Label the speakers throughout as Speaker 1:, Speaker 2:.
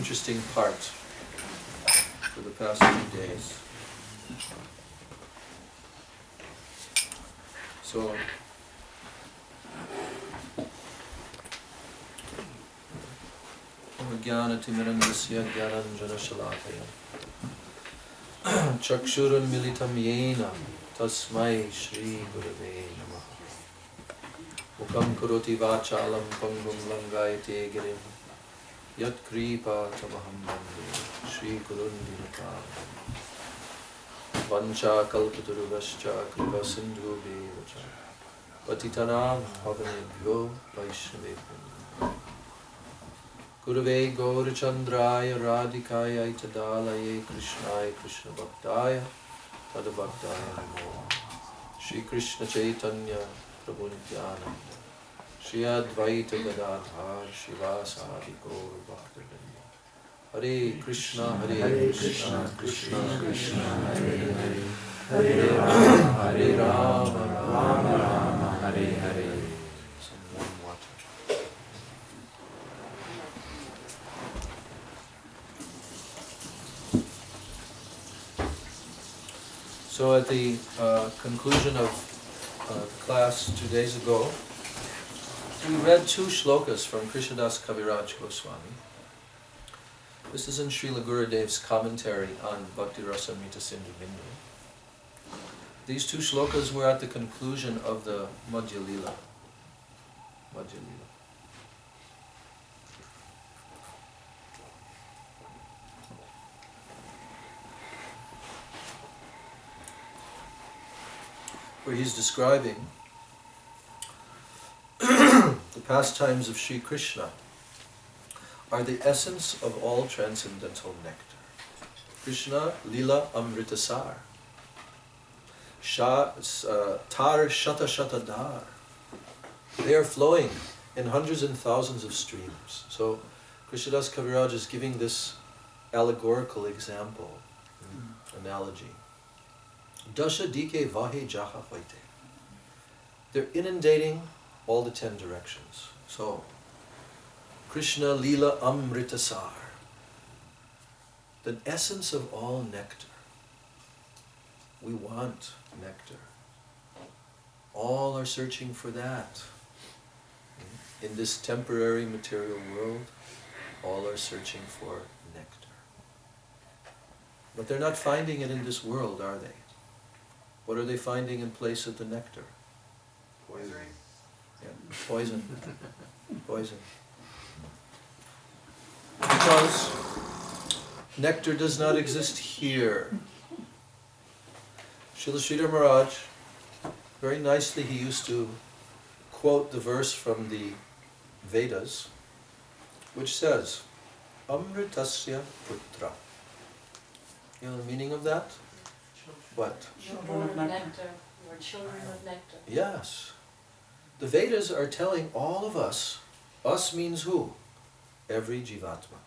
Speaker 1: interesting part for the past few days. So, Jnanatimirandasya Jnananjana Shalakaya Chakshurun Militam Yena Tasmai Shri Gurave Namaha Mukam Karoti Vachalam Pangum Langayate Girim Yat Kripa Tamaham Bandhu Shri Kurundinata Vancha Kalpaturuvascha Kripa Sindhu Bevacha Patitanam Pavanebhyo Vaishnavebhyo Gurave Gaurachandraya Radhikaya Itadalaye Krishnaya Krishna Bhaktaya Tadabhaktaya Namo Shri Krishna Chaitanya Prabhu Nityananda Shri Advaita Gadadhar Shivasadi Gaur Bhaktivinoda Hare Krishna Krishna Krishna Hare Hare Hare Rama Rama Rama Hare Hare. So at the conclusion of class 2 days ago, we read 2 shlokas from Krishnadas Kaviraj Goswami. This is in Srila Gurudev's commentary on Bhakti Rasamrita Sindhu Bindu. These 2 shlokas were at the conclusion of the Madhya Lila. Where he's describing the pastimes of Sri Krishna are the essence of all transcendental nectar. Krishna Lila Amritasar. Tar Shata Shata Dar. They are flowing in hundreds and thousands of streams. So Krishnadas Kaviraj is giving this allegorical example, analogy. Dasha dike vahe jaha hoite. They're inundating all the 10 directions. So, Krishna Lila Amritasar, the essence of all nectar. We want nectar. All are searching for that. In this temporary material world, all are searching for nectar. But they're not finding it in this world, are they? What are they finding in place of the nectar?
Speaker 2: Poison.
Speaker 1: Yeah, poison. Poison. Because nectar does not exist here. Srila Sridhar Maharaj, very nicely he used to quote the verse from the Vedas, which says, Amritasya Putra. You know the meaning of that? What?
Speaker 3: Children of nectar. We're children of nectar.
Speaker 1: Yes. The Vedas are telling all of us means who? Every Jivatma.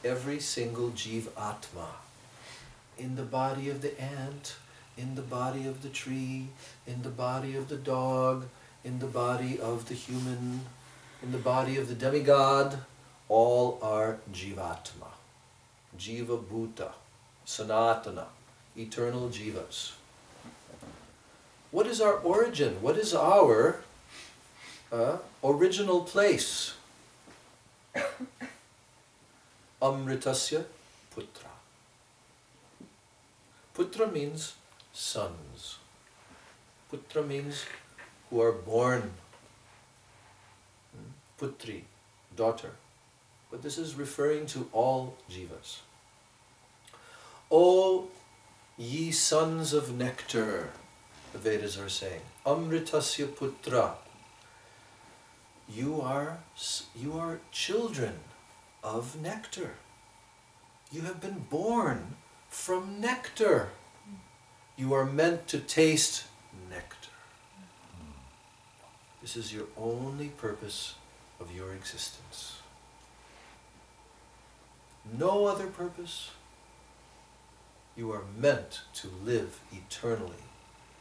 Speaker 1: Every single Jivatma. In the body of the ant, in the body of the tree, in the body of the dog, in the body of the human, in the body of the demigod, all are Jivatma. Jiva Bhuta. Sanatana. Eternal jivas. What is our origin? What is our original place? Amritasya Putra. Putra means sons. Putra means who are born. Putri, daughter. But this is referring to all jivas. O ye sons of nectar, the Vedas are saying, Amritasya Putra, you are children of nectar. You have been born from nectar. You are meant to taste nectar. This is your only purpose of your existence. No other purpose. You are meant to live eternally,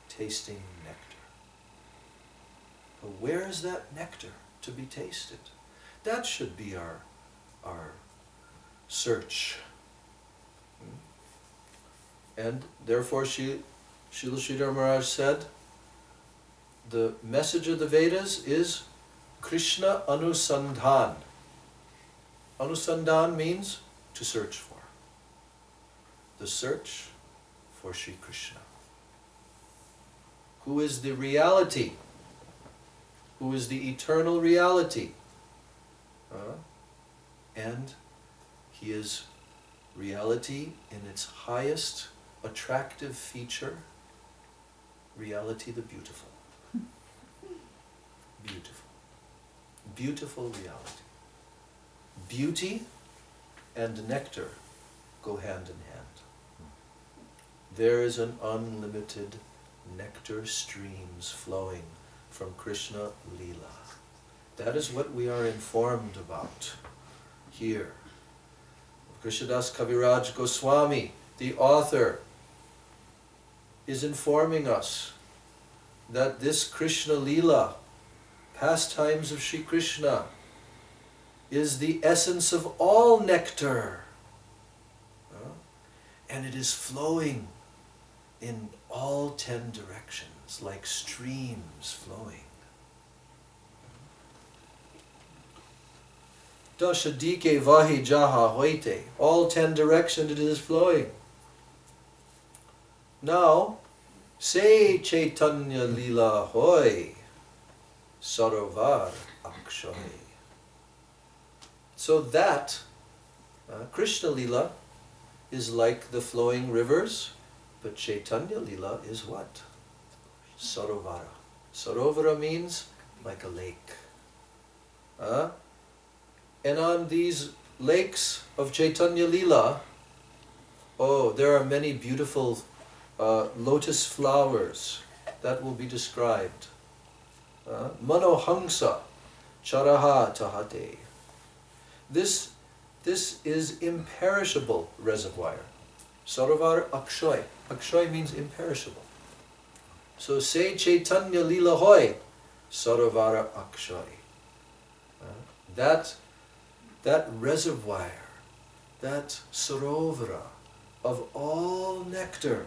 Speaker 1: tasting nectar. But where is that nectar to be tasted? That should be our search. And therefore Srila Sridhar Maharaj said, the message of the Vedas is Krishna Anusandhan. Anusandhan means to search for. The search for Sri Krishna, who is the reality, who is the eternal reality. And he is reality in its highest attractive feature, reality the beautiful. Beautiful. Beautiful reality. Beauty and nectar go hand in hand. There is an unlimited nectar streams flowing from Krishna Leela. That is what we are informed about here. Krishnadas Kaviraj Goswami, the author, is informing us that this Krishna Leela, pastimes of Sri Krishna, is the essence of all nectar. And it is flowing in all 10 directions, like streams flowing. Dashadike vahi jaha hoite. All 10 directions it is flowing. Now, say Chaitanya Lila hoy, Sarovar akshay. So that Krishna Lila is like the flowing rivers, but Chaitanya Lila is what? Sarovara. Sarovara means like a lake. And on these lakes of Chaitanya Lila, there are many beautiful lotus flowers that will be described. Manohangsa charaha tahate. This is imperishable reservoir. Sarovar akshay. Akshay means imperishable. So say Chaitanya Lila hoy, Sarovara akshay. That reservoir, that sarovara of all nectar,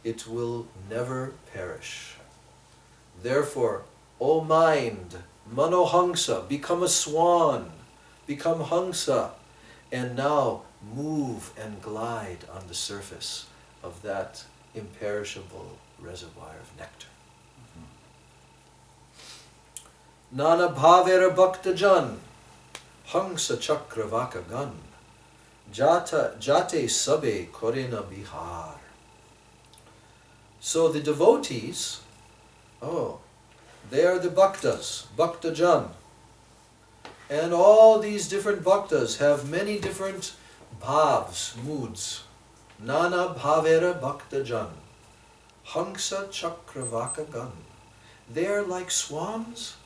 Speaker 1: it will never perish. Therefore, O mind, manohangsa, become a swan, become hangsa, and now move and glide on the surface of that imperishable reservoir of nectar. Nana bhavera bhaktajan, hangsa chakravaka gan, jate sabe korena bihar. So the devotees, they are the bhaktas, bhaktajan. And all these different bhaktas have many different bhavs, moods. Nana bhavera bhaktajan, hangsa chakravaka gan. They are like swans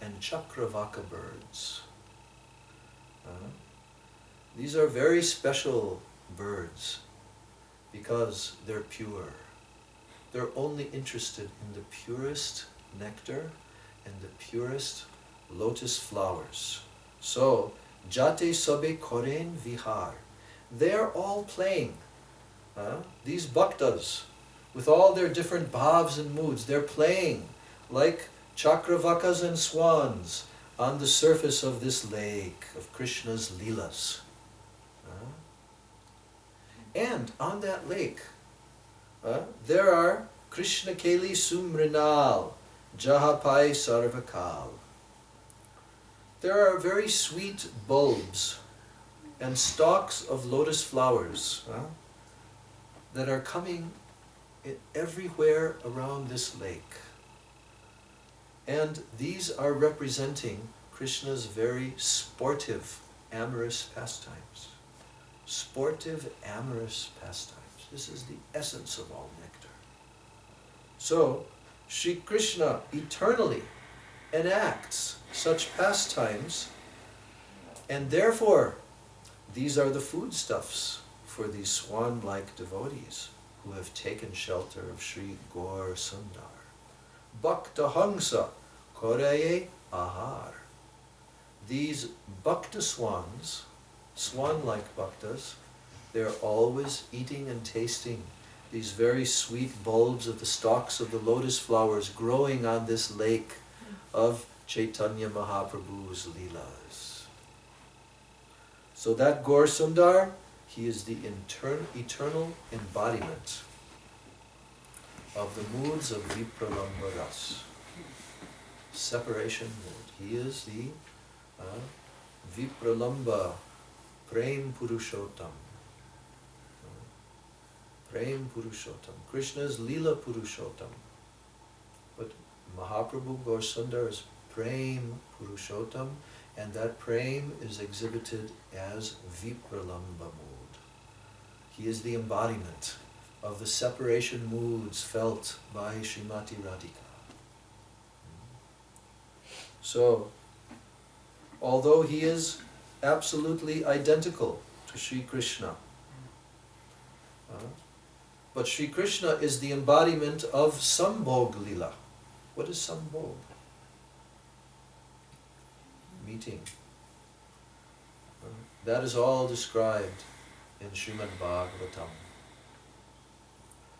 Speaker 1: and chakravaka birds. These are very special birds because they're pure. They're only interested in the purest nectar and the purest lotus flowers. So, jate sabe koren vihar. They're all playing. These bhaktas, with all their different bhavs and moods, they're playing like chakravakas and swans on the surface of this lake of Krishna's leelas. And on that lake, there are Krishna Keli Sumrinal, Jahapai Sarvakal. There are very sweet bulbs and stalks of lotus flowers that are coming everywhere around this lake. And these are representing Krishna's very sportive, amorous pastimes. Sportive, amorous pastimes. This is the essence of all nectar. So, Sri Krishna eternally enacts such pastimes, and therefore, these are the foodstuffs for these swan-like devotees who have taken shelter of Sri Gaur Sundar. Bhakta Hangsa Koreye Ahar. These Bhakta swans swan-like bhaktas, they're always eating and tasting these very sweet bulbs of the stalks of the lotus flowers growing on this lake of Chaitanya Mahaprabhu's Leelas. So that Gaur Sundar, he is the eternal embodiment of the moods of Vipralamba Ras, separation mood. He is the Vipralamba Prem Purushottam. Prem Purushottam. Krishna's Leela Purushottam. But Mahaprabhu Gaur Sundar is Prem Purushottam, and that Prem is exhibited as Vipralamba mood. He is the embodiment of the separation moods felt by Srimati Radhika. So, although he is absolutely identical to Sri Krishna, but Sri Krishna is the embodiment of Sambhog Lila. What is Sambhog? Meeting. That is all described in Srimad Bhagavatam.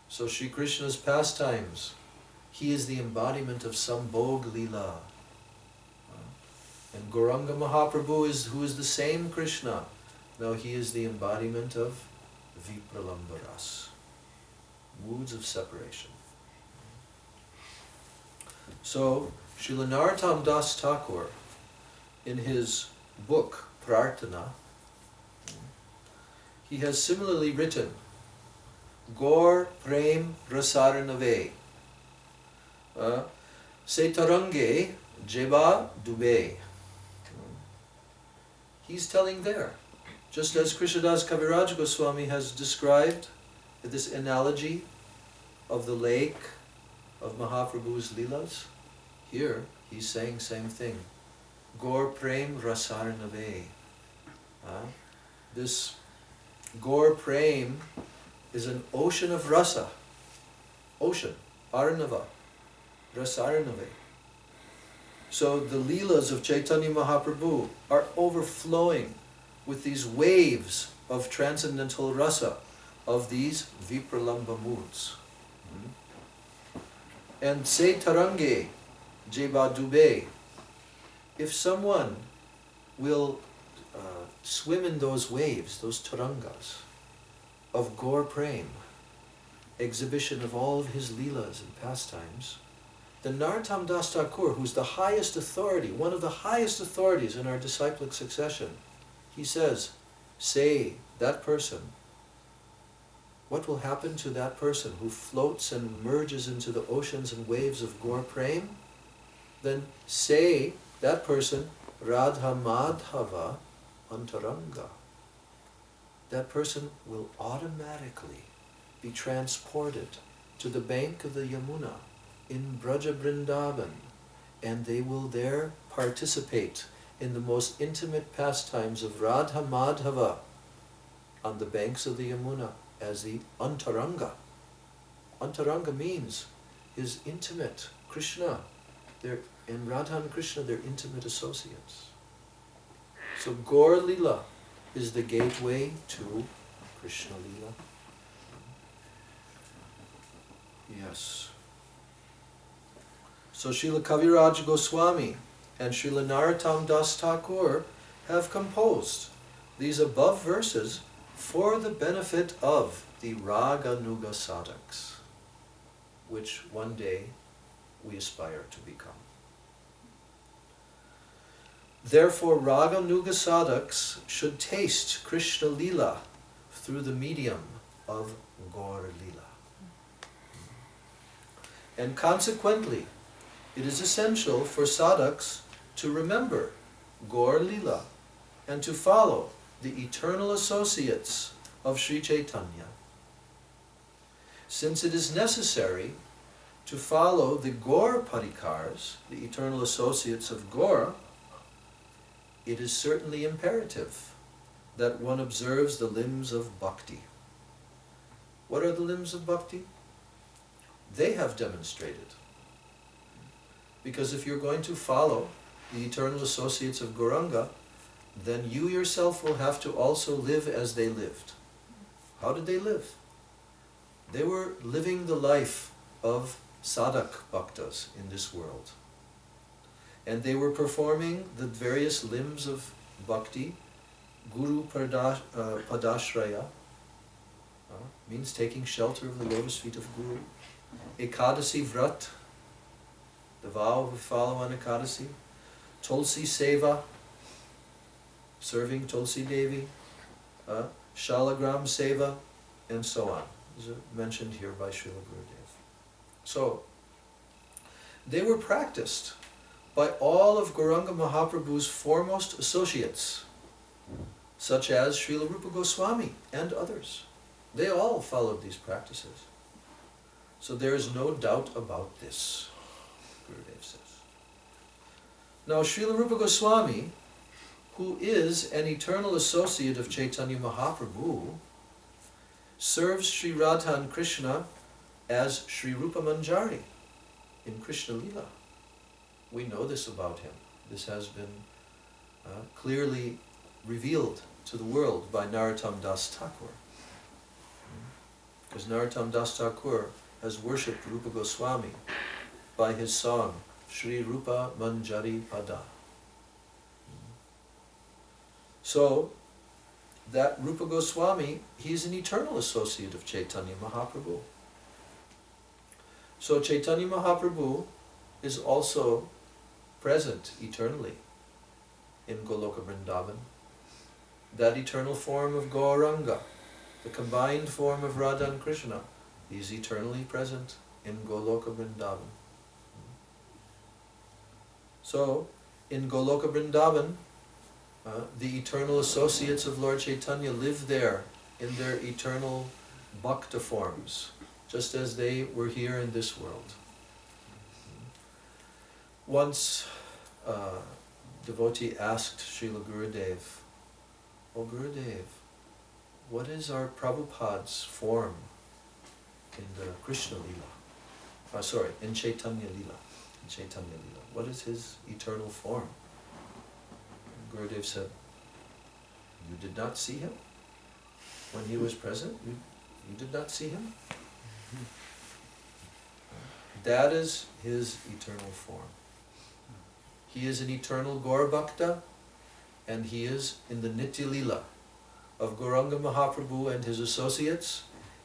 Speaker 1: So Sri Krishna's pastimes, he is the embodiment of Sambhog Lila. And Gauranga Mahaprabhu who is the same Krishna. Now he is the embodiment of Vipralamba Ras, moods of separation. So Srila Narottam Das Thakur, in his book Prarthana, he has similarly written, Gaur Prem Rasaranave, Se Tarange Jeba Dube. He's telling there, just as Krishnadas Kaviraj Goswami has described this analogy of the lake of Mahaprabhu's Leelas, here he's saying same thing. Gaur Prem Rasarnave. This Gaur Prem is an ocean of rasa. Ocean. Arnava. Rasarnave. So the Leelas of Chaitanya Mahaprabhu are overflowing with these waves of transcendental rasa, of these Vipralamba moods. And Se Tarange Jeba Dube. If someone will swim in those waves, those tarangas, of Gaur Prem, exhibition of all of his Leelas and pastimes, then Narottam Das Thakur, who's the highest authority, one of the highest authorities in our disciplic succession, he says, say, that person, what will happen to that person who floats and merges into the oceans and waves of Gaur Prem? Then say, that person, Radha Madhava Antaranga. That person will automatically be transported to the bank of the Yamuna in Braja Vrindavan, and they will there participate in the most intimate pastimes of Radha Madhava on the banks of the Yamuna as the Antaranga. Antaranga means is intimate. Krishna, and Radha and Krishna, they're intimate associates. So Gaur Lila is the gateway to Krishna Lila. Yes. So Srila Kaviraj Goswami and Srila Narottam Das Thakur have composed these above verses for the benefit of the Raganuga sadhaks, which one day we aspire to become. Therefore, Raganuga sadhaks should taste Krishna Lila through the medium of Gaur Lila. And consequently, it is essential for sadhaks to remember Gaur Lila and to follow the eternal associates of Sri Chaitanya. Since it is necessary to follow the Gaur Parikars, the eternal associates of Gaur, it is certainly imperative that one observes the limbs of Bhakti. What are the limbs of Bhakti? They have demonstrated. Because if you're going to follow the eternal associates of Gauranga, then you yourself will have to also live as they lived. How did they live? They were living the life of sadhak bhaktas in this world. And they were performing the various limbs of bhakti. Guru padashraya means taking shelter of the lotus feet of Guru. Ekadasi vrat, the vow of follow on Ekadasi. Tulsi seva, serving Tulsi Devi. Shalagram seva, and so on. These are mentioned here by Srila Gurudev. So, they were practiced by all of Gauranga Mahaprabhu's foremost associates, such as Srila Rupa Goswami and others. They all followed these practices. So there is no doubt about this, Gurudev says. Now Srila Rupa Goswami, who is an eternal associate of Chaitanya Mahaprabhu, serves Sri Radha and Krishna as Sri Rupa Manjari in Krishna Lila. We know this about him. This has been clearly revealed to the world by Narottam Das Thakur. Because Narottam Das Thakur has worshipped Rupa Goswami by his song, Sri Rupa Manjari Pada. So, that Rupa Goswami, he is an eternal associate of Chaitanya Mahaprabhu. So Chaitanya Mahaprabhu is also present eternally in Goloka Vrindavan. That eternal form of Gauranga, the combined form of Radha and Krishna, he is eternally present in Goloka Vrindavan. So, in Goloka Vrindavan, the eternal associates of Lord Chaitanya live there in their eternal bhakta forms, just as they were here in this world. Once a devotee asked Srila Gurudev, "Oh Gurudev, what is our Prabhupada's form in the Krishna Lila? In Chaitanya Lila. In Chaitanya Lila. What is his eternal form?" Gurudev said, "You did not see him? When he was present, you did not see him? That is his eternal form. He is an eternal Gaur Bhakta, and he is in the Nitya Lila of Gauranga Mahaprabhu and his associates,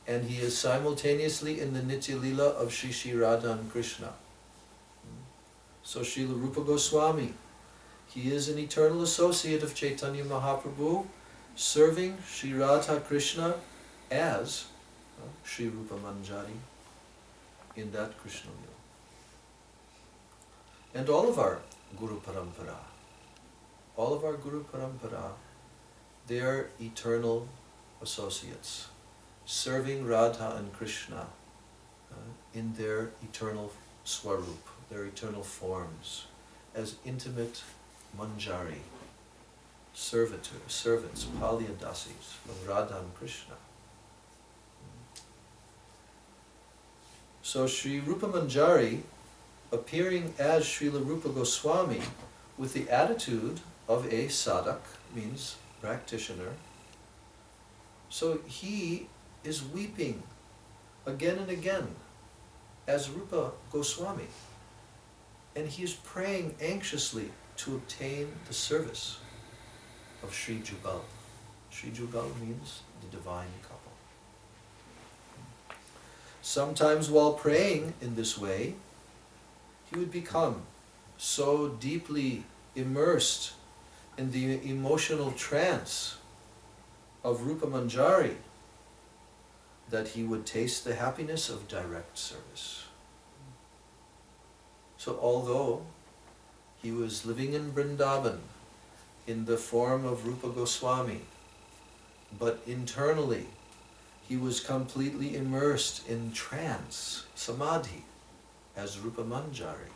Speaker 1: and he is simultaneously in the Nitya Lila of Shri Shri Radha and Krishna. So Srila Rupa Goswami, he is an eternal associate of Chaitanya Mahaprabhu, serving Shri Radha Krishna as Shri Rupa Manjari in that Krishna Lila. And all of our Guru Parampara, they are eternal associates, serving Radha and Krishna in their eternal swarup, their eternal forms, as intimate manjari, servants, palyadasis from Radha and Krishna. So Sri Rupa Manjari, appearing as Srila Rupa Goswami with the attitude of a sadhak, means practitioner, so he is weeping again and again as Rupa Goswami, and he is praying anxiously to obtain the service of Sri Jugal. Sri Jugal means the divine couple. Sometimes while praying in this way, he would become so deeply immersed in the emotional trance of Rupa Manjari that he would taste the happiness of direct service. So although he was living in Vrindavan in the form of Rupa Goswami, but internally he was completely immersed in trance, samadhi, as Rupa Manjari.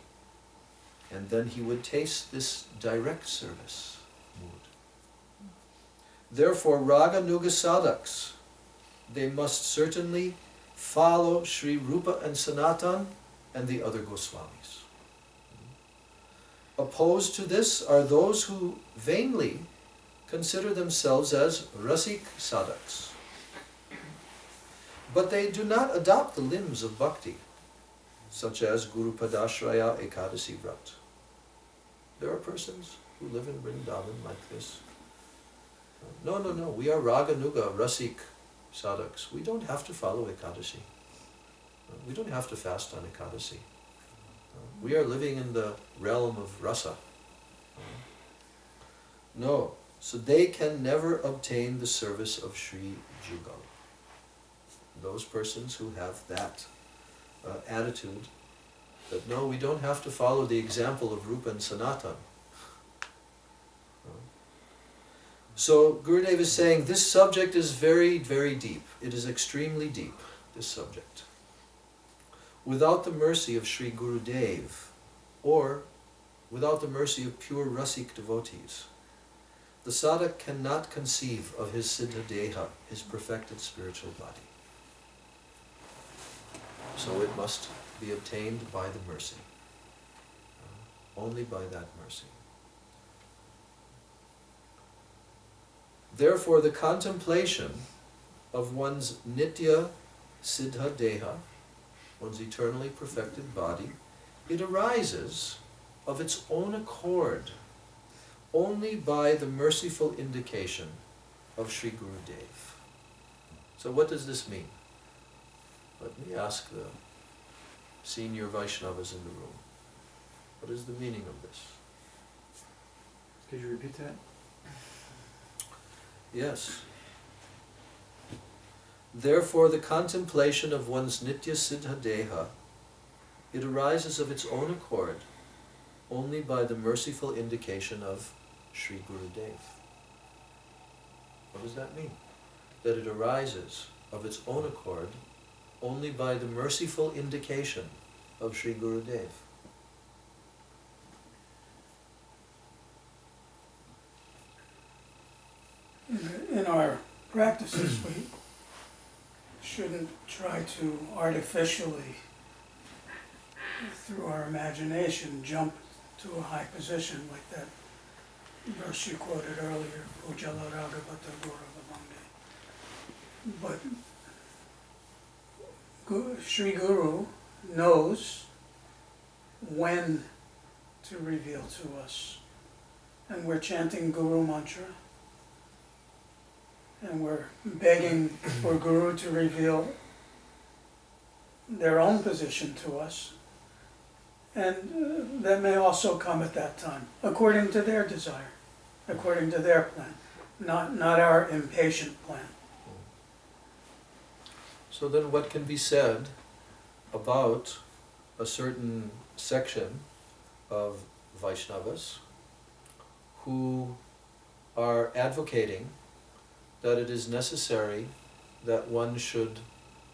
Speaker 1: And then he would taste this direct service mood. Therefore, Raganuga sadhaks, they must certainly follow Sri Rupa and Sanatan and the other Goswamis. Opposed to this are those who vainly consider themselves as rasik sadhaks. But they do not adopt the limbs of bhakti, such as Guru Padashraya Ekadasi Vrat. There are persons who live in Vrindavan like this. No, we are Raganuga, rasik sadhaks. We don't have to follow Ekadasi. We don't have to fast on Ekadasi. We are living in the realm of rasa. No, so they can never obtain the service of Sri Jugal. Those persons who have that attitude, that no, we don't have to follow the example of Rupa and Sanatan. So Gurudev is saying this subject is very, very deep. It is extremely deep, this subject. Without the mercy of Sri Gurudev, or without the mercy of pure rasik devotees, the sadhak cannot conceive of his siddha deha, his perfected spiritual body. So it must be obtained by the mercy. Only by that mercy. Therefore, the contemplation of one's nitya siddha deha, one's eternally perfected body, it arises of its own accord only by the merciful indication of Sri Gurudev. So what does this mean? Let me ask the senior Vaishnavas in the room. What is the meaning of this?
Speaker 2: Could you repeat that?
Speaker 1: Yes. Therefore, the contemplation of one's nitya siddha deha, it arises of its own accord only by the merciful indication of Sri Gurudev. What does that mean? That it arises of its own accord only by the merciful indication of Sri Gurudev.
Speaker 4: In our practices, we shouldn't try to artificially, through our imagination, jump to a high position like that verse you quoted earlier, Ujjala Raghavata Gaurava Bhangde. But Sri Guru knows when to reveal to us. And we're chanting Guru Mantra, and we're begging for Guru to reveal their own position to us. And that may also come at that time, according to their desire, according to their plan, not our impatient plan.
Speaker 1: So then what can be said about a certain section of Vaishnavas who are advocating that it is necessary that one should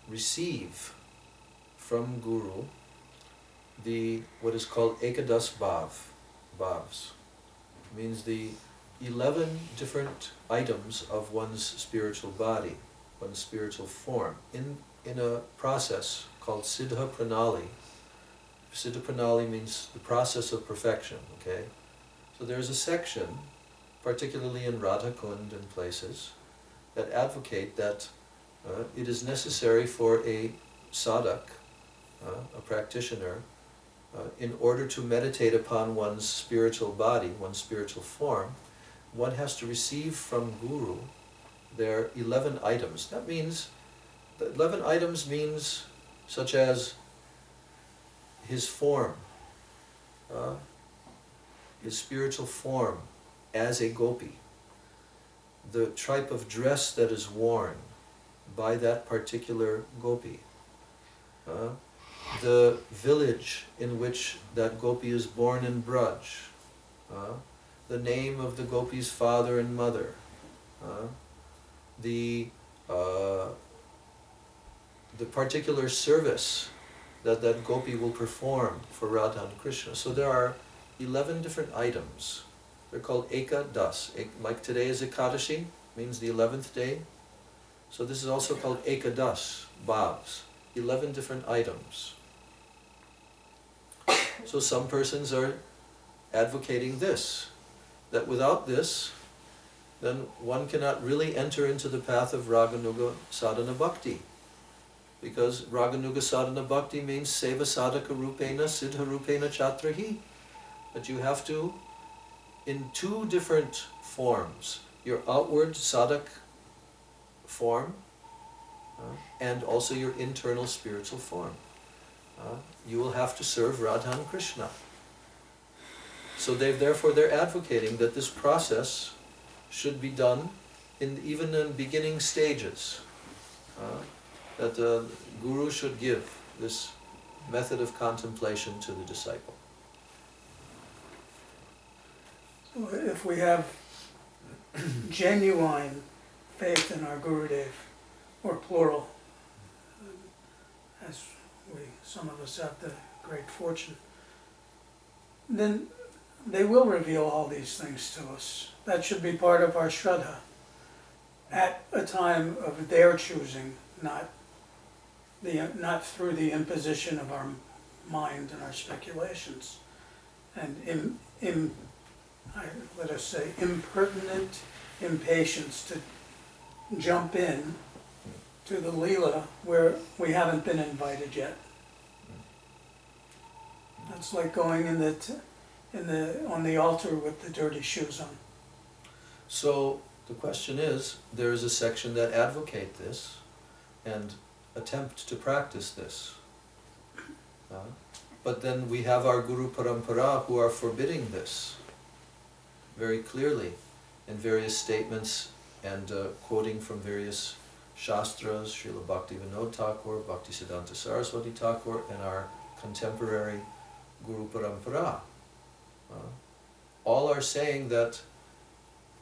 Speaker 1: receive from Guru the what is called Ekadas Bhavs, means the 11 different items of one's spiritual body, one's spiritual form, in a process called Siddha Pranali. Siddha Pranali means the process of perfection, okay? So there's a section, particularly in Radha Kund and places, that advocate that it is necessary for a sadhak, a practitioner, in order to meditate upon one's spiritual body, one's spiritual form, one has to receive from Guru their 11 items. That means, the 11 items means such as his form, his spiritual form as a gopi, the type of dress that is worn by that particular gopi, the village in which that gopi is born in Braj, the name of the gopi's father and mother, the particular service that that gopi will perform for Radha and Krishna. So there are 11 different items. They're called Ekadas. Like today is Ekadashi, means the 11th day. So this is also called Ekadas, Bhavs, 11 different items. So some persons are advocating this, that without this, then one cannot really enter into the path of Raganuga Sadhana Bhakti. Because Raganuga Sadhana Bhakti means Seva Sadhaka Rupena Siddha Rupena Chatrahi. That you have to, in two different forms, your outward sadhak form and also your internal spiritual form. You will have to serve Radha and Krishna. So therefore they're advocating that this process should be done even in beginning stages. That the Guru should give this method of contemplation to the disciple.
Speaker 4: So if we have genuine faith in our Gurudev, or plural, as some of us have the great fortune, then they will reveal all these things to us. That should be part of our Shraddha at a time of their choosing, not through the imposition of our mind and our speculations. And let us say, impertinent impatience to jump in to the Leela where we haven't been invited yet. That's like going on the altar with the dirty shoes on.
Speaker 1: So the question is, there is a section that advocate this and attempt to practice this. But then we have our Guru Parampara who are forbidding this very clearly in various statements and quoting from various Shastras, Srila Bhakti Vinod Thakur, Bhakti Siddhanta Saraswati Thakur, and our contemporary Guru Parampara. All are saying that,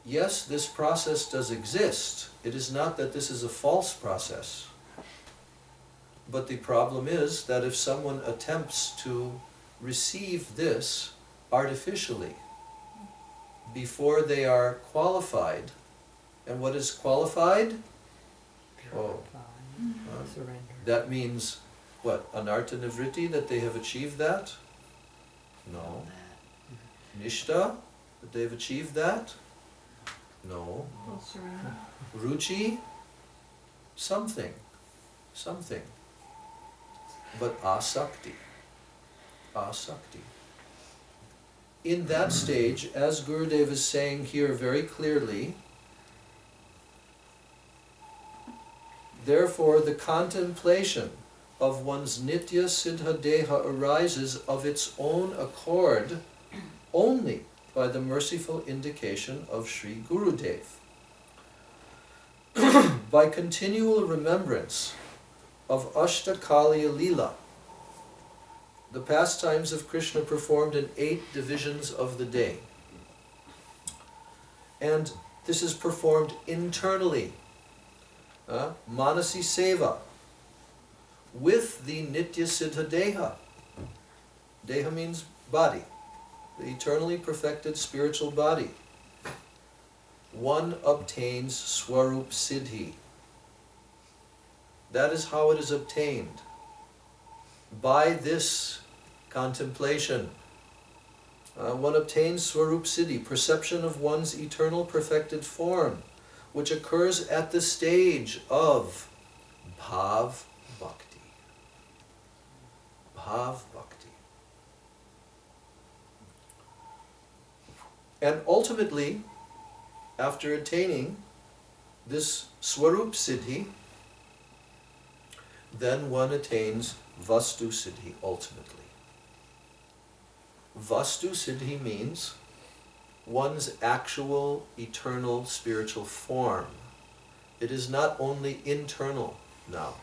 Speaker 1: yes, this process does exist. It is not that this is a false process. But the problem is that if someone attempts to receive this artificially, before they are qualified, and what is qualified? That means, what, anartha nivritti, that they have achieved that? No. Nishta, that they've achieved that? No. Ruchi? Something. But asakti. In that stage, as Gurudev is saying here very clearly, therefore the contemplation of one's nitya siddha deha arises of its own accord only by the merciful indication of Sri Gurudev. By continual remembrance of Ashtakaliya Leela, the pastimes of Krishna performed in 8 divisions of the day. And this is performed internally, Manasi Seva, with the Nitya Siddha Deha. Deha means body, the eternally perfected spiritual body. One obtains Swarup Siddhi. That is how it is obtained. By this contemplation, one obtains Swarup Siddhi, perception of one's eternal perfected form, which occurs at the stage of Bhav Bhakti. Bhav Bhakti. And ultimately, after attaining this Swarup Siddhi, then one attains Vastu Siddhi ultimately. Vastu Siddhi means one's actual eternal spiritual form. It is not only internal now,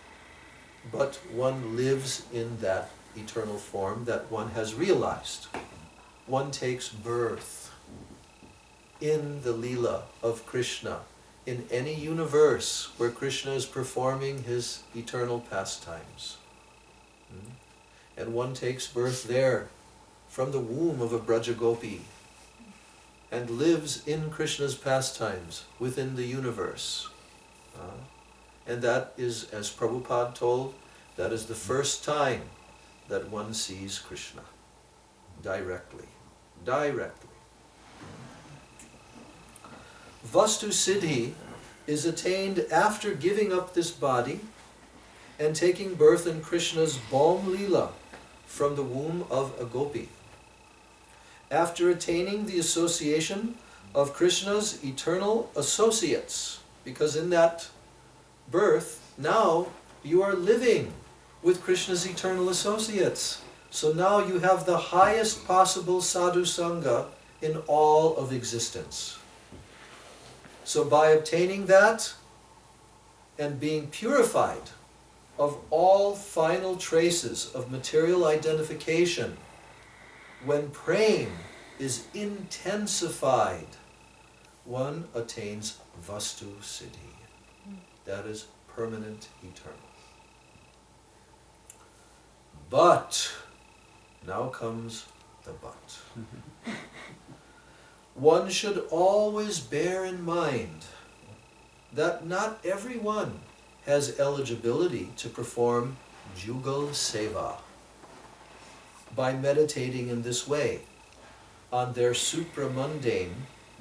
Speaker 1: but one lives in that eternal form that one has realized. One takes birth in the Leela of Krishna, in any universe where Krishna is performing his eternal pastimes. And one takes birth there from the womb of a Brajagopi and lives in Krishna's pastimes within the universe. And that is, as Prabhupada told, that is the first time that one sees Krishna directly. Vastu Siddhi is attained after giving up this body and taking birth in Krishna's Baum Leela from the womb of a gopi. After attaining the association of Krishna's eternal associates, because in that birth, now you are living with Krishna's eternal associates. So now you have the highest possible sadhu sangha in all of existence. So by obtaining that and being purified of all final traces of material identification, when prema is intensified, one attains Vastu Siddhi. That is permanent, eternal. But, now comes the but. One should always bear in mind that not everyone has eligibility to perform Jugal Seva by meditating in this way on their supramundane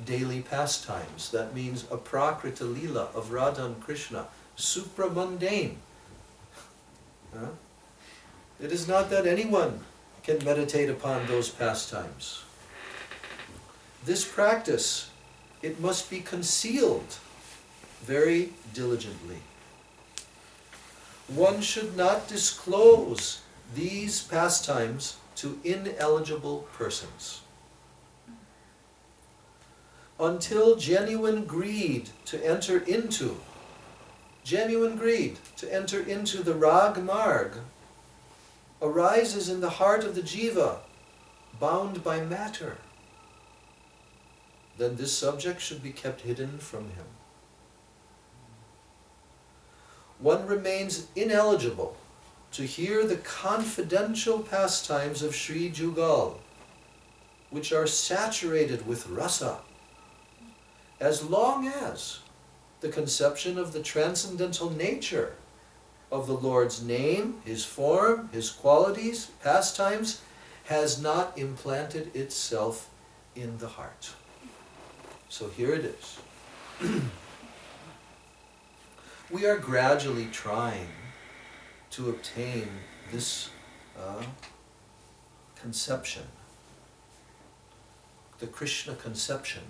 Speaker 1: daily pastimes. That means aprakrita lila of Radha and Krishna. Supramundane. Huh? It is not that anyone can meditate upon those pastimes. This practice, it must be concealed very diligently. One should not disclose these pastimes to ineligible persons. Until genuine greed to enter into the Rag Marg arises in the heart of the jiva, bound by matter, then this subject should be kept hidden from him. One remains ineligible to hear the confidential pastimes of Sri Jugal, which are saturated with rasa, as long as the conception of the transcendental nature of the Lord's name, His form, His qualities, pastimes, has not implanted itself in the heart. So here it is. We are gradually trying to obtain this conception, the Krishna conception.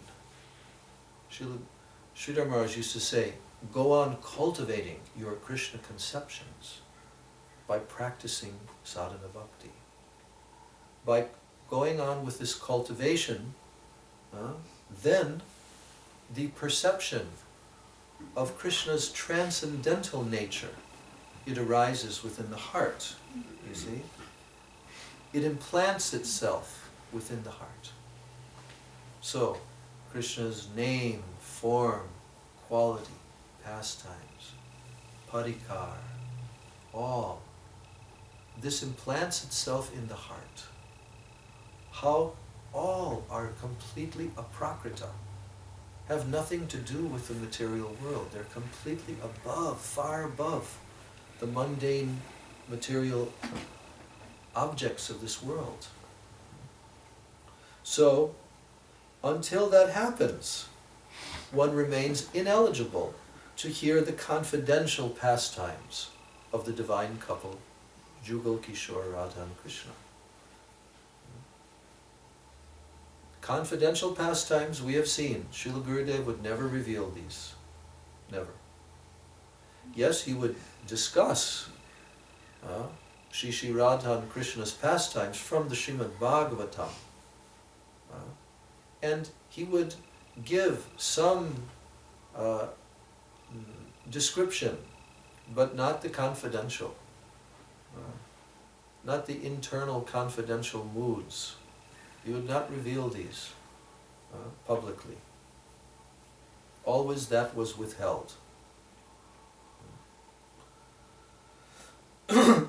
Speaker 1: Sridhar Maharaj used to say, go on cultivating your Krishna conceptions by practicing sadhana bhakti. By going on with this cultivation, then the perception of Krishna's transcendental nature, it arises within the heart, you see. It implants itself within the heart. So, Krishna's name, form, quality, pastimes, parikar, all, this implants itself in the heart. How all are completely aprakrita, have nothing to do with the material world. They're completely above, far above the mundane material objects of this world. So, until that happens, one remains ineligible to hear the confidential pastimes of the divine couple, Jugal Kishore, Radha and Krishna. Confidential pastimes we have seen. Srila Gurudev would never reveal these. Never. Yes, he would discuss Shri Radha and Krishna's pastimes from the Srimad Bhagavatam. And he would give some description, but not the confidential, not the internal confidential moods. He would not reveal these publicly. Always that was withheld.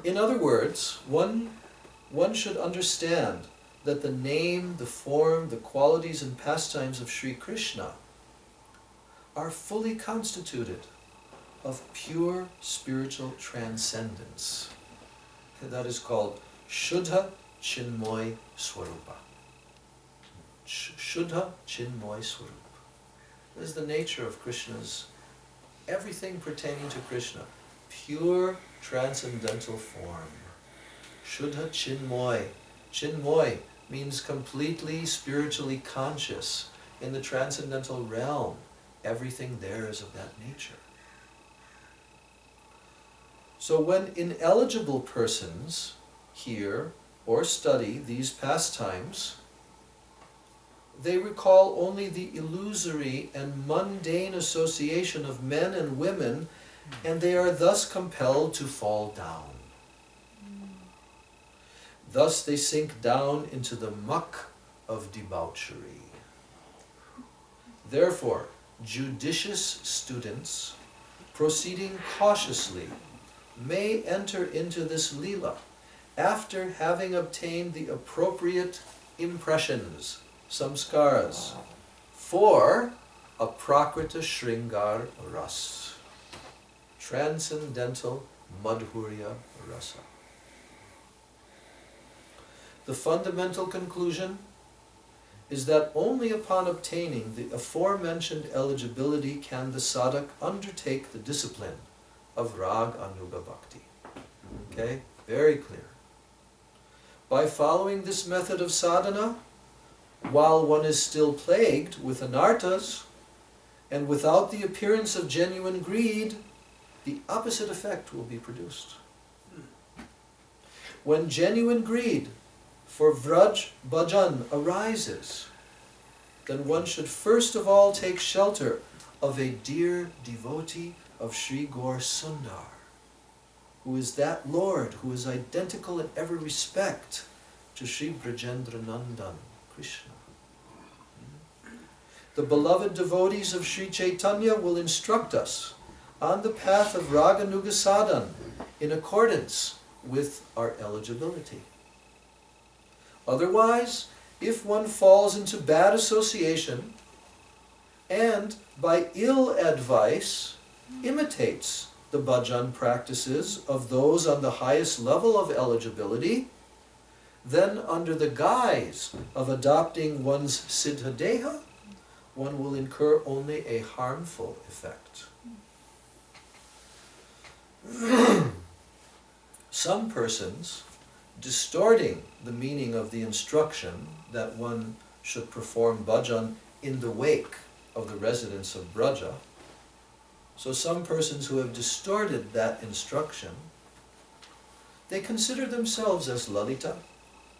Speaker 1: In other words, one should understand that the name, the form, the qualities and pastimes of Sri Krishna are fully constituted of pure spiritual transcendence. That is called Shuddha Chinmoy Swarupa. Shuddha Chinmoy Swarupa. This is the nature of Krishna's, everything pertaining to Krishna. Pure transcendental form. Shuddha Chinmoy. Chinmoy means completely spiritually conscious. In the transcendental realm, everything there is of that nature. So when ineligible persons hear or study these pastimes, they recall only the illusory and mundane association of men and women, and they are thus compelled to fall down. Thus they sink down into the muck of debauchery. Therefore, judicious students, proceeding cautiously, may enter into this Leela after having obtained the appropriate impressions, samskaras, for a prakrita shringar ras, transcendental madhurya rasa. The fundamental conclusion is that only upon obtaining the aforementioned eligibility can the sadhak undertake the discipline of Raganuga Bhakti. Okay? Very clear. By following this method of sadhana, while one is still plagued with anarthas, and without the appearance of genuine greed, the opposite effect will be produced. When genuine greed for Vraj Bhajan arises, then one should first of all take shelter of a dear devotee of Sri Gaur Sundar, who is that Lord who is identical in every respect to Sri Brajendra Nandan, Krishna. The beloved devotees of Sri Chaitanya will instruct us on the path of Raganuga Sadhan in accordance with our eligibility. Otherwise, if one falls into bad association and by ill advice imitates the bhajan practices of those on the highest level of eligibility, then under the guise of adopting one's siddhadeha, one will incur only a harmful effect. Some persons, distorting the meaning of the instruction that one should perform bhajan in the wake of the residents of Braja, so some persons who have distorted that instruction, they consider themselves as Lalita,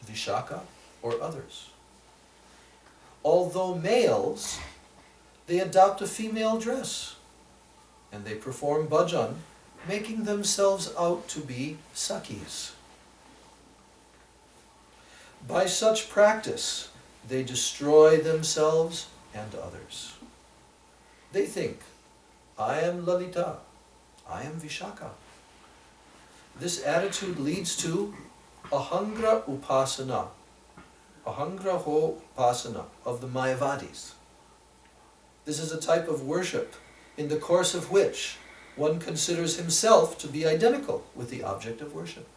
Speaker 1: Vishaka, or others. Although males, they adopt a female dress, and they perform bhajan, making themselves out to be Sakis. By such practice, they destroy themselves and others. They think, I am Lalita, I am Vishaka. This attitude leads to Ahangra Upasana, Ahangraho Upasana of the Mayavadis. This is a type of worship in the course of which one considers himself to be identical with the object of worship.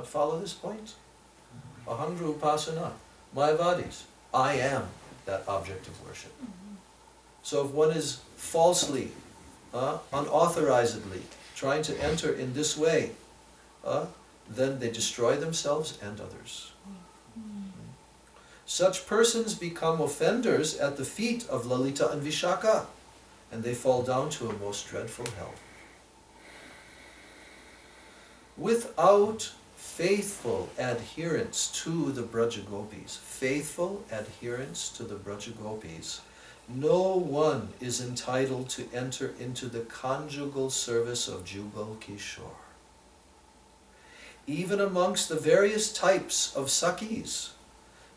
Speaker 1: Follow this point? Ahangra Upasana, Mayavadis, I am that object of worship. So if one is falsely, unauthorizedly trying to enter in this way, then they destroy themselves and others. Such persons become offenders at the feet of Lalita and Vishaka, and they fall down to a most dreadful hell. Without faithful adherence to the Brajagopis, no one is entitled to enter into the conjugal service of Jugal Kishore. Even amongst the various types of Sakis,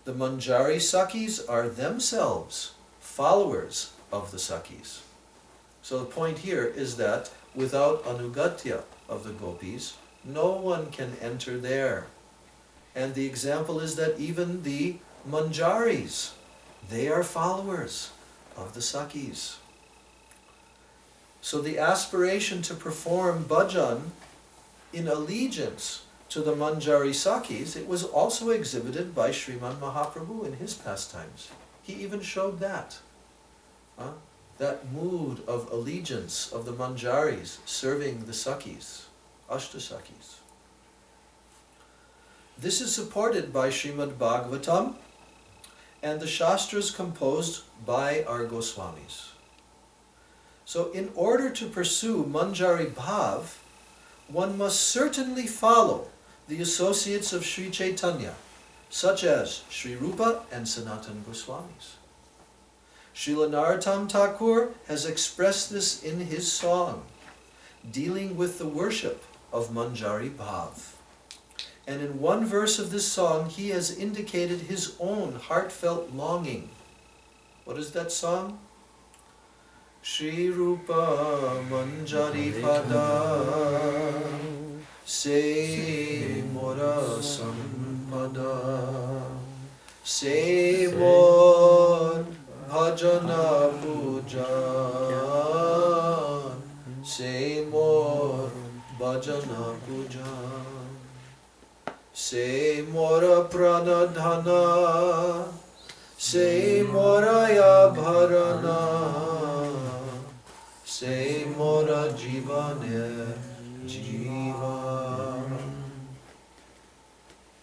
Speaker 1: the Manjari Sakis are themselves followers of the Sakis. So the point here is that without anugatya of the gopis, no one can enter there. And the example is that even the Manjaris, they are followers of the Sakis. So the aspiration to perform bhajan in allegiance to the Manjari Sakis, it was also exhibited by Sriman Mahaprabhu in his pastimes. He even showed that. that mood of allegiance of the manjaris serving the sakis, ashtasakis. This is supported by Srimad Bhagavatam and the Shastras composed by our Goswamis. So in order to pursue Manjari Bhav, one must certainly follow the associates of Sri Chaitanya, such as Sri Rupa and Sanatana Goswamis. Srila Narottam Thakur has expressed this in his song, dealing with the worship of Manjari Bhav. And in one verse of this song, he has indicated his own heartfelt longing. What is that song? Shri Rupa Manjari Pada Se Mora Sampada Se Mor Bhajana Puja Se Mor Bhajana Puja Se Mora Pranadhana Se Moraya Bharana Se Mora Jivane Jiva.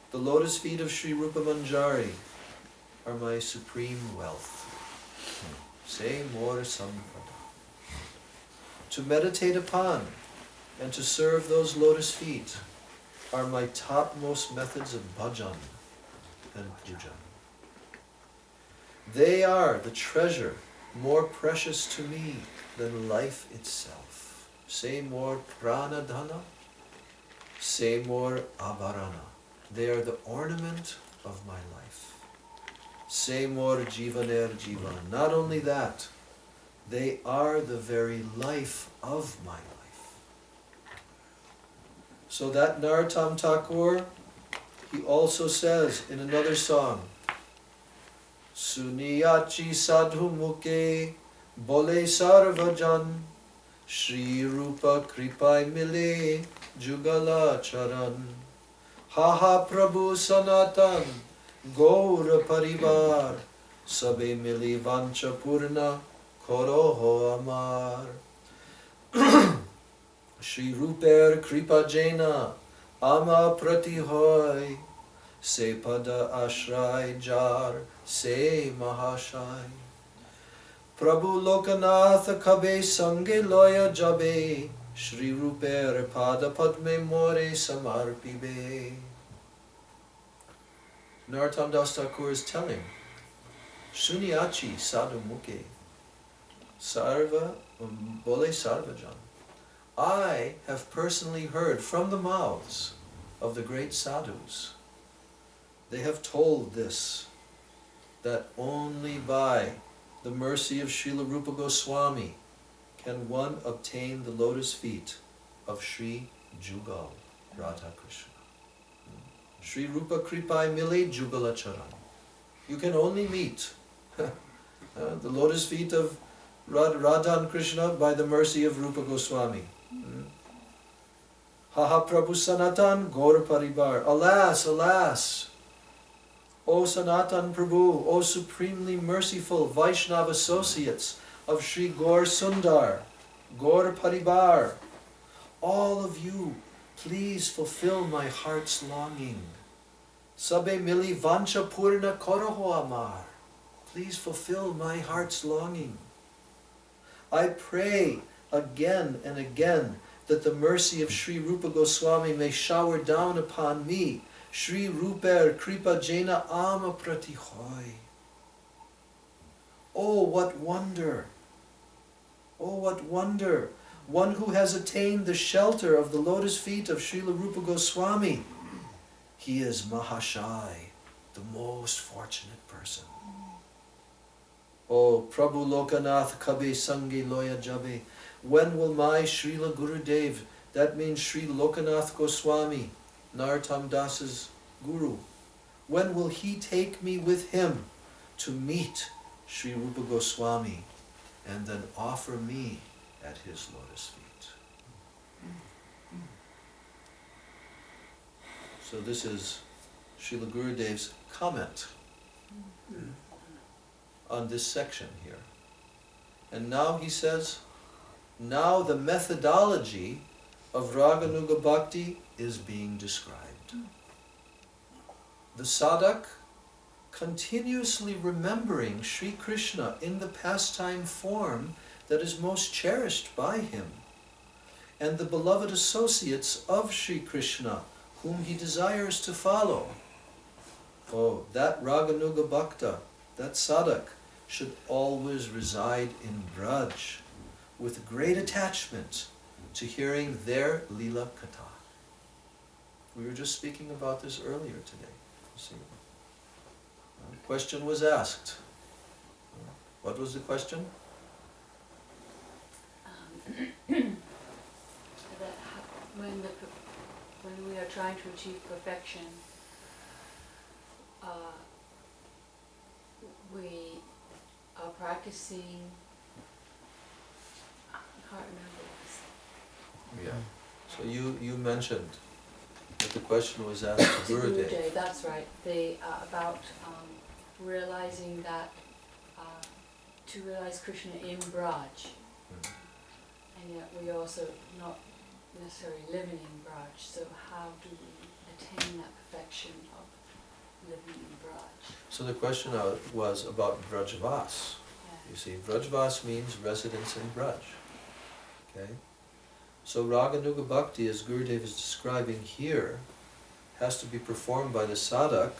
Speaker 1: The lotus feet of Sri Rupa Manjari are my supreme wealth. Se Mora Sampada. To meditate upon and to serve those lotus feet are my topmost methods of bhajan and puja. They are the treasure more precious to me than life itself. Say more pranadhana, say more abharana. They are the ornament of my life. Say more jivaner jivan. Not only that, they are the very life of my life. So that Narottam Thakur, he also says in another song, Suniyachi sadhu muke bole sarvajan Shri Rupa kripai mile jugala charan Haha Prabhu Sanatan Gaura Parivar Sabe mili vancha purna koroho amar. Shri Ruper Kripa Jena Ama Pratihoy Se Pada Ashray Jar Se Mahashai Prabhu Lokanath Kabe Sange Loya Jabe Shri Ruper Pada Padme More Samarpibe. Narottam Das Thakur is telling Suniachi Sadhu Muke Sarva Bole Sarvajan. I have personally heard from the mouths of the great sadhus. They have told this, that only by the mercy of Srila Rupa Goswami can one obtain the lotus feet of Sri Jugal Radha Krishna. Sri Rupa Kripai Mile Jugalacharan. You can only meet the lotus feet of Radha and Krishna by the mercy of Rupa Goswami. Haha Prabhu Sanatan Gaura Paribar. Alas, alas, O Sanatan Prabhu, O supremely merciful Vaishnava associates of Sri Gaur Sundar, Gaur Paribar, all of you, please fulfill my heart's longing. Sabe mili vancha purna koroho amar. Please fulfill my heart's longing. I pray again and again that the mercy of Sri Rupa Goswami may shower down upon me. Sri Ruper Kripa Jena Ama Pratihoy. Oh, what wonder! Oh, what wonder! One who has attained the shelter of the lotus feet of Srila Rupa Goswami. He is Mahashai, the most fortunate person. Oh, Prabhu Lokanath Kabe Sangi Loya Jabe. When will my Srila Gurudev, that means Sri Lokanath Goswami, Narottam Das's Guru, when will he take me with him to meet Sri Rupa Goswami and then offer me at his lotus feet? So this is Srila Gurudev's comment on this section here. And now he says, now the methodology of Raganuga Bhakti is being described. The sadhak continuously remembering Sri Krishna in the pastime form that is most cherished by him, and the beloved associates of Sri Krishna whom he desires to follow. Oh, that Raganuga Bhakta, that sadhak, should always reside in Braj with great attachment to hearing their Leela Katha. We were just speaking about this earlier today. See? The question was asked. What was the question?
Speaker 3: That when we are trying to achieve perfection, we are practicing. I can't remember.
Speaker 1: Yeah. So you mentioned that the question was asked to Gurudev.
Speaker 3: That's right. About realizing that to realize Krishna in Braj, and yet we also not necessarily living in Braj. So how do we attain that perfection of living in Braj?
Speaker 1: So the question was about Brajvas.
Speaker 3: Yeah.
Speaker 1: You see, Brajvas means residence in Braj. Okay? So Raganuga Bhakti, as Gurudev is describing here, has to be performed by the sadhak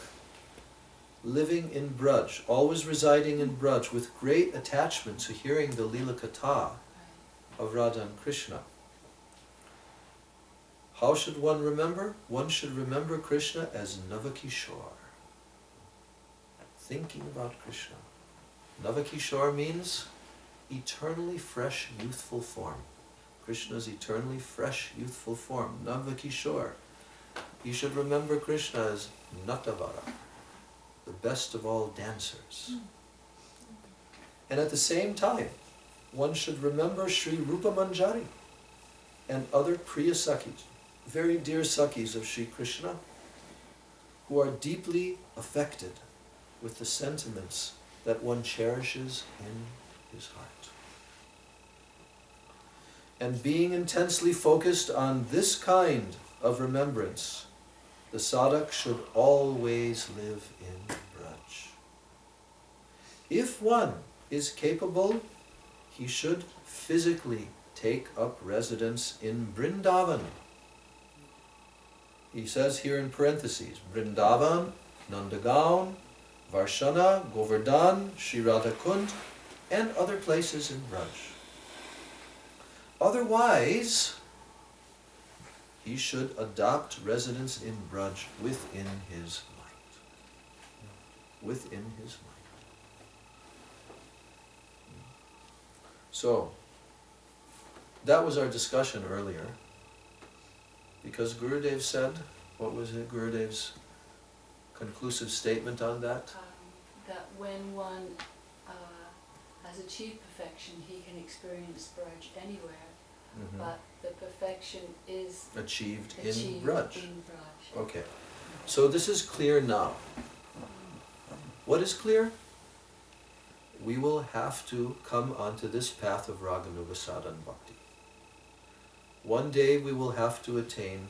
Speaker 1: living in Braj, always residing in Braj with great attachment to hearing the Leela Katha of Radha and Krishna. How should one remember? One should remember Krishna as Navakishore. Thinking about Krishna. Navakishore means eternally fresh, youthful form. Krishna's eternally fresh, youthful form, Navakishore. You should remember Krishna as Natavara, the best of all dancers. And at the same time, one should remember Sri Rupa Manjari and other Priya Sakhis, very dear Sakhis of Sri Krishna, who are deeply affected with the sentiments that one cherishes in his heart. And being intensely focused on this kind of remembrance, the sadhak should always live in Braj. If one is capable, he should physically take up residence in Vrindavan. He says here in parentheses, Vrindavan, Nandagaon, Varshana, Govardhan, Sri Radhakund, and other places in Braj. Otherwise, he should adopt residence in Braj within his mind. Within his mind. So, that was our discussion earlier. Because Gurudev said, what was it, Gurudev's conclusive statement on that?
Speaker 3: That when one has achieved perfection, he can experience Braj anywhere.
Speaker 1: Mm-hmm.
Speaker 3: But the perfection is
Speaker 1: Achieved in Braj.
Speaker 3: in Braj.
Speaker 1: Okay. So this is clear now. What is clear? We will have to come onto this path of Raganuga Sadhana Bhakti. One day we will have to attain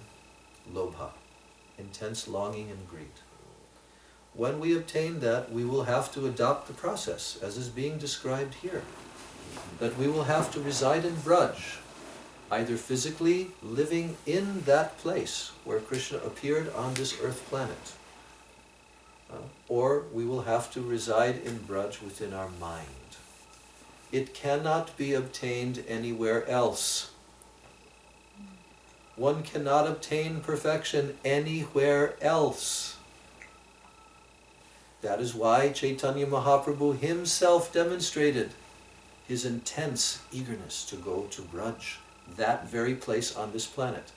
Speaker 1: lobha, intense longing and greed. When we obtain that, we will have to adopt the process, as is being described here. That we will have to reside in Braj, either physically living in that place where Krishna appeared on this earth planet, or we will have to reside in Braj within our mind. It cannot be obtained anywhere else. One cannot obtain perfection anywhere else. That is why Chaitanya Mahaprabhu himself demonstrated his intense eagerness to go to Braj, that very place on this planet.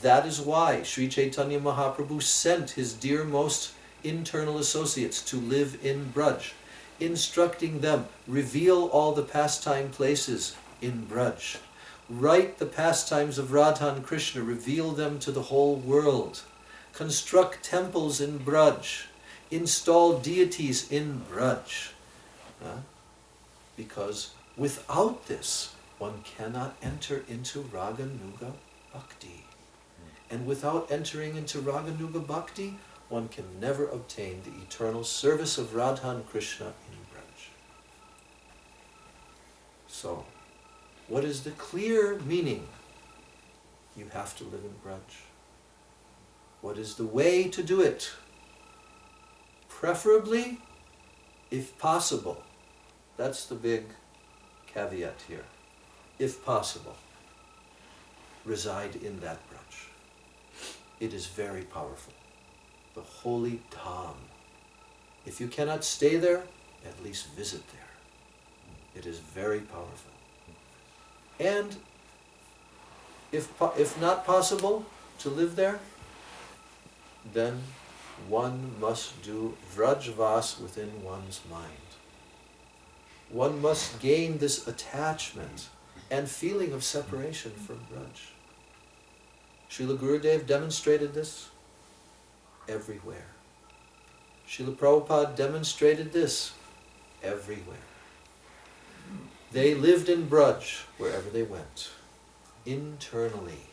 Speaker 1: That is why Sri Chaitanya Mahaprabhu sent his dearmost internal associates to live in Braj, instructing them, reveal all the pastime places in Braj. Write the pastimes of Radha and Krishna, reveal them to the whole world. Construct temples in Braj. Install deities in Braj. Because Without this, one cannot enter into Raganuga Bhakti. And without entering into Raganuga Bhakti, one can never obtain the eternal service of Radha and Krishna in Braj. So, what is the clear meaning? You have to live in Braj. What is the way to do it? Preferably, if possible. That's the big caveat here. If possible, reside in that Braj. It is very powerful. The holy Dham. If you cannot stay there, at least visit there. It is very powerful. And if not possible to live there, then one must do Vrajvas within one's mind. One must gain this attachment and feeling of separation from Braj. Srila Gurudev demonstrated this everywhere. Srila Prabhupada demonstrated this everywhere. They lived in Braj wherever they went, internally.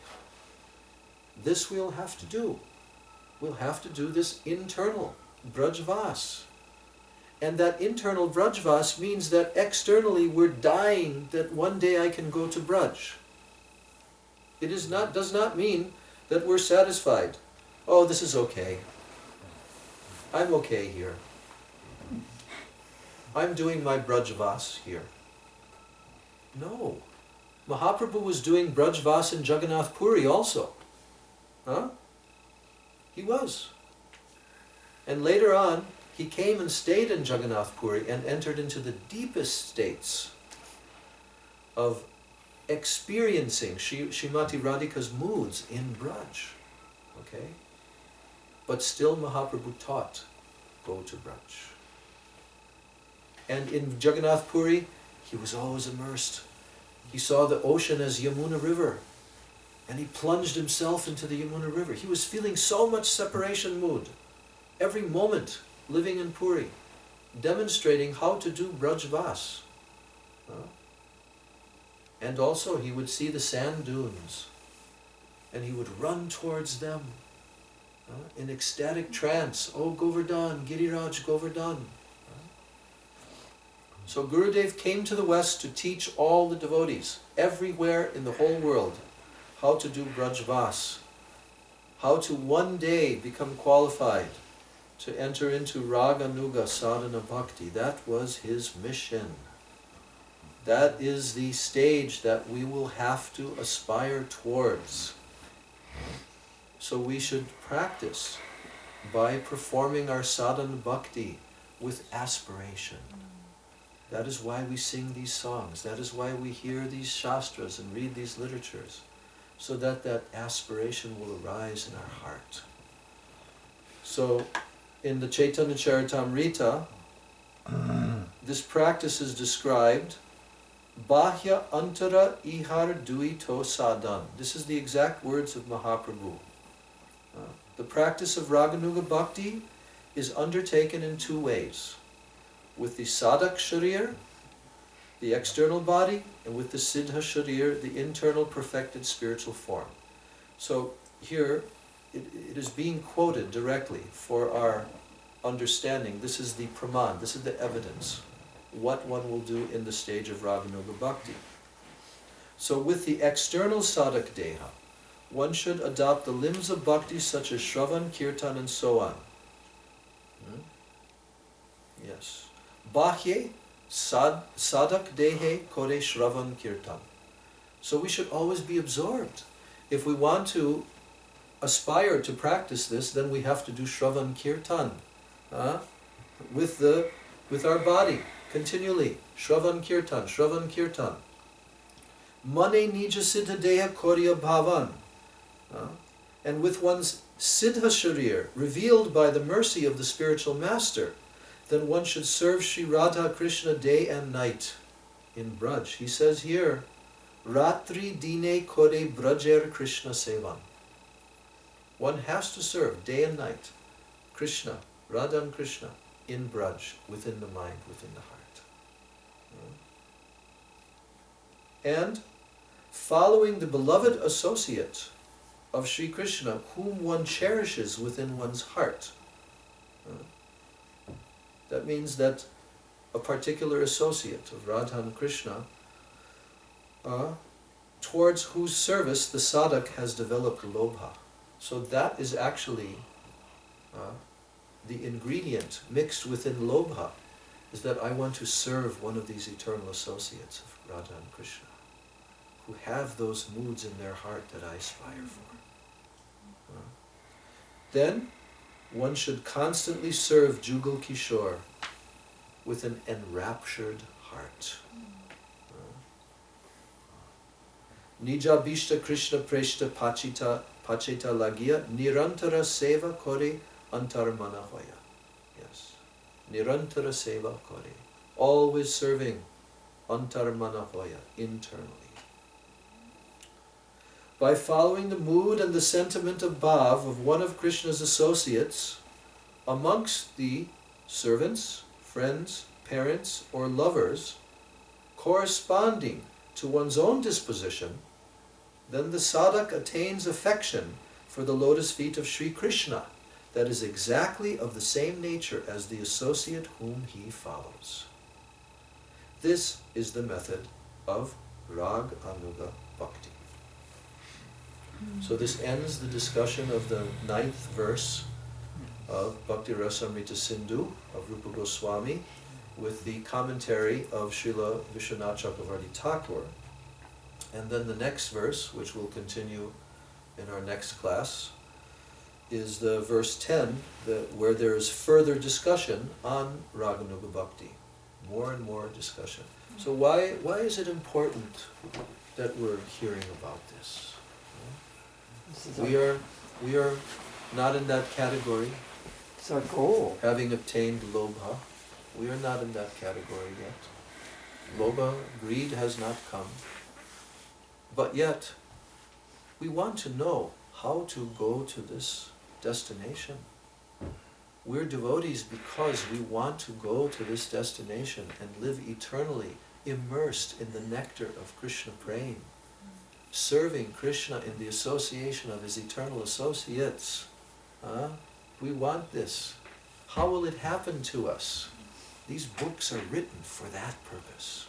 Speaker 1: This we'll have to do. We'll have to do this internal Brajvas. And that internal Brajvas means that externally we're dying that one day I can go to Braj. It does not mean that we're satisfied. Oh, this is okay. I'm okay here. I'm doing my Brajvas here. No. Mahaprabhu was doing Brajvas in Jagannath Puri also. Huh? He was. And later on, he came and stayed in Jagannath Puri and entered into the deepest states of experiencing Srimati Radhika's moods in Braj. Okay? But still Mahaprabhu taught, go to Braj. And in Jagannath Puri, he was always immersed. He saw the ocean as Yamuna River. And he plunged himself into the Yamuna River. He was feeling so much separation mood. Every moment living in Puri. Demonstrating how to do Brajvas. And also he would see the sand dunes. And he would run towards them. In ecstatic trance. Oh Govardhan, Giriraj Govardhan. So Gurudev came to the West to teach all the devotees, everywhere in the whole world, how to do Brajvas, how to one day become qualified to enter into Raganuga Sadhana Bhakti. That was his mission. That is the stage that we will have to aspire towards. So we should practice by performing our sadhana bhakti with aspiration. That is why we sing these songs. That is why we hear these shastras and read these literatures, so that that aspiration will arise in our heart. So in the Chaitanya Charitamrita, this practice is described, Bahya Antara Ihar Duito Sadan. This is the exact words of Mahaprabhu. The practice of Raganuga Bhakti is undertaken in two ways. With the Sadak Sharir, the external body, and with the Siddha Sharir, the internal perfected spiritual form. So here, it is being quoted directly for our understanding. This is the praman, this is the evidence, what one will do in the stage of Raganuga Bhakti. So with the external Sadak Deha, one should adopt the limbs of bhakti such as Shravan, Kirtan, and so on. Yes. Bahye Sadak Dehe Kore Shravan Kirtan. So we should always be absorbed. If we want to aspire to practice this, then we have to do Shravan Kirtan. With our body, continually. Shravan Kirtan, Shravan Kirtan. Mane Nija Siddha Deha Korya Bhavan. And with one's Siddha Sharir, revealed by the mercy of the spiritual master, then one should serve Sri Radha Krishna day and night in Braj. He says here, Ratri Dine Kore Brajer Krishna Sevan. One has to serve day and night Krishna, Radha and Krishna in Braj, within the mind, within the heart. and following the beloved associate of Sri Krishna whom one cherishes within one's heart. That means that a particular associate of Radha and Krishna, towards whose service the sadhak has developed lobha. So that is actually the ingredient mixed within lobha, is that I want to serve one of these eternal associates of Radha and Krishna, who have those moods in their heart that I aspire for. Then one should constantly serve Jugal Kishore with an enraptured heart. Nija Bishta Krishna Preshta Pachita Lagia Nirantara Seva Kore Antarmana Hoya. Yes. Nirantara Seva Kore. Always serving Antarmana Hoya, internally. By following the mood and the sentiment of bhav of one of Krishna's associates amongst the servants, friends, parents, or lovers, corresponding to one's own disposition, then the sadhak attains affection for the lotus feet of Sri Krishna that is exactly of the same nature as the associate whom he follows. This is the method of Raganuga Bhakti. So this ends the discussion of the 9th verse of Bhakti Rasamrita Sindhu of Rupa Goswami with the commentary of Srila Vishwanath Chakravarti Thakur. And then the next verse, which will continue in our next class, is the verse 10, where there is further discussion on Raganuga Bhakti. More and more discussion. So why is it important that we're hearing about this? We are not in that category.
Speaker 2: It's our goal.
Speaker 1: Having obtained lobha, we are not in that category yet. Lobha, greed has not come. But yet, we want to know how to go to this destination. We're devotees because we want to go to this destination and live eternally immersed in the nectar of Krishna Prem, serving Krishna in the association of his eternal associates. We want this. How will it happen to us? These books are written for that purpose,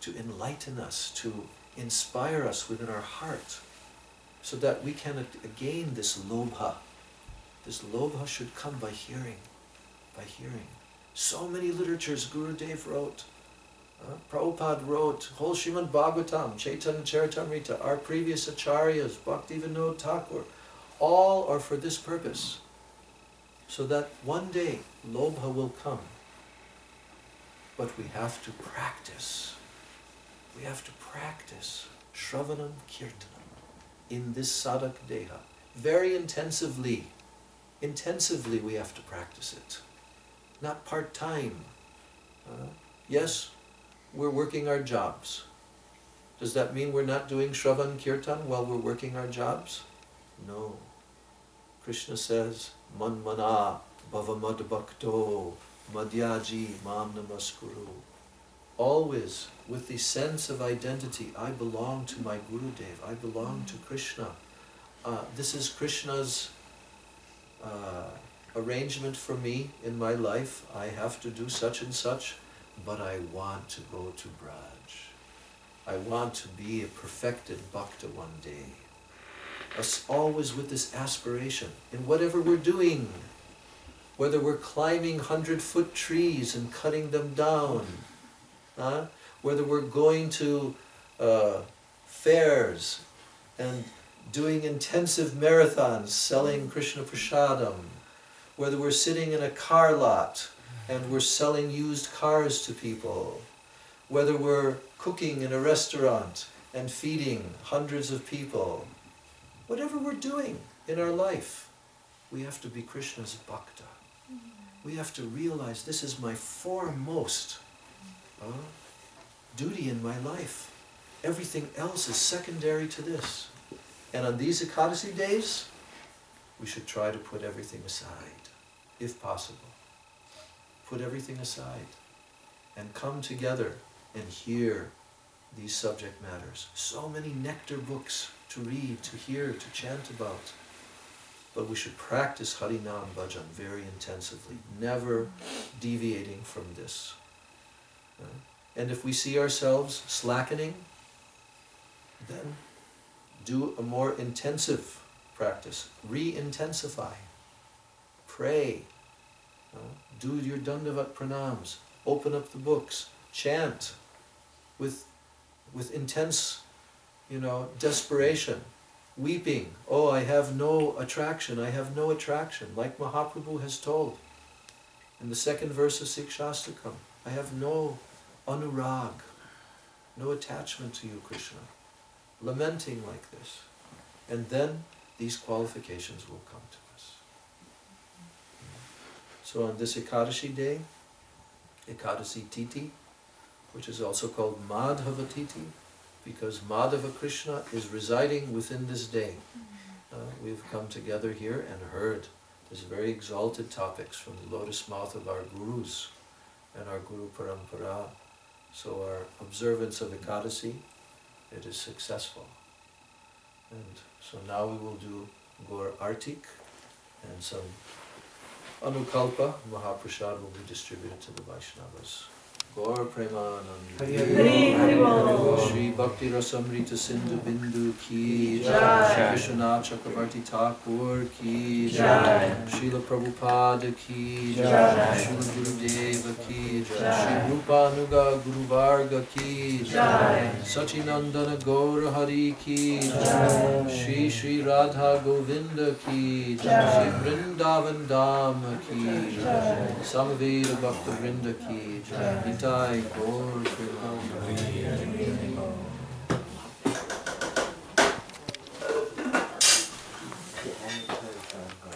Speaker 1: to enlighten us, to inspire us within our heart, so that we can gain this lobha. This lobha should come by hearing, by hearing. So many literatures Gurudev wrote, Prabhupada wrote, whole Srimad Bhagavatam, Chaitanya Charitamrita, our previous acharyas, Bhaktivinoda Thakur, all are for this purpose, so that one day lobha will come. But we have to practice. We have to practice Shravanam Kirtanam in this sadhak deha. Very intensively. Intensively we have to practice it. Not part-time. Yes, we're working our jobs. Does that mean we're not doing Shravan Kirtan while we're working our jobs? No. Krishna says, Manmana bhavamad bhakto madhyaji mam namaskuru. Always with the sense of identity, I belong to my Gurudev, I belong to Krishna. This is Krishna's arrangement for me in my life. I have to do such and such, but I want to go to Braj. I want to be a perfected bhakta one day. Us always with this aspiration in whatever we're doing, whether we're climbing 100-foot trees and cutting them down, whether we're going to fairs and doing intensive marathons selling Krishna Prasadam, whether we're sitting in a car lot and we're selling used cars to people, whether we're cooking in a restaurant and feeding hundreds of people, whatever we're doing in our life, we have to be Krishna's bhakta. We have to realize this is my foremost duty in my life. Everything else is secondary to this. And on these Ekadasi days, we should try to put everything aside, if possible. Put everything aside and come together and hear these subject matters. So many nectar books to read, to hear, to chant about. But we should practice Harinam Bhajan very intensively, never deviating from this. And if we see ourselves slackening, then do a more intensive practice. Re-intensify. Pray. Do your Dandavat Pranams. Open up the books. Chant with intense, desperation. Weeping. Oh, I have no attraction. I have no attraction. Like Mahaprabhu has told in the second verse of Sikshastakam. I have no anurag. No attachment to you, Krishna. Lamenting like this. And then these qualifications will come to us. So on this Ekadashi day, Ekadasi Titi, which is also called Madhava Titi, because Madhava Krishna is residing within this day. We've come together here and heard these very exalted topics from the lotus mouth of our gurus and our Guru Parampara. So our observance of Ekadasi, it is successful. And so now we will do Gaur Artik, and some Anukalpa Mahaprasad will be distributed to the Vaishnavas. Gaur Premanand.
Speaker 2: Hari Hari
Speaker 1: Shri Bhakti Rasamrita Sindhu Bindu Ki Jai. Vishwanath Chakravarti Thakur Ki Jai. Srila Prabhupada Ki Jai. Srila Gurudeva Ki Jai. Sri Rupanuga Guru Varga Ki Jai. Sachinandana Gaur Hari Ki Jai. Shri Shri Radha Govinda Ki Jai. Shri Vrindavan Dham Ki Jai. Samaveda Bhakta Vrinda Ki Jai. Jai Gaur Premanand.